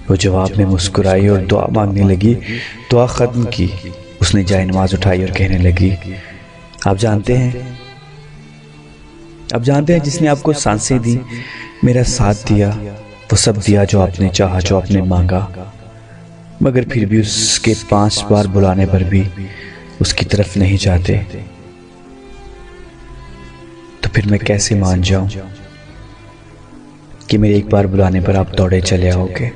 वो जवाब में मुस्कुराई और दुआ मांगने लगी। दुआ ख़त्म की, उसने जाए नमाज उठाई और कहने लगी, आप जानते हैं जिसने आपको सांसें दी, मेरा साथ दिया, वो सब दिया जो आपने चाहा, जो आपने मांगा, मगर फिर भी उसके 5 बार बुलाने पर भी उसकी तरफ नहीं जाते, तो फिर मैं कैसे मान जाऊं कि मेरे एक बार बुलाने पर आप दौड़े चले आओगे।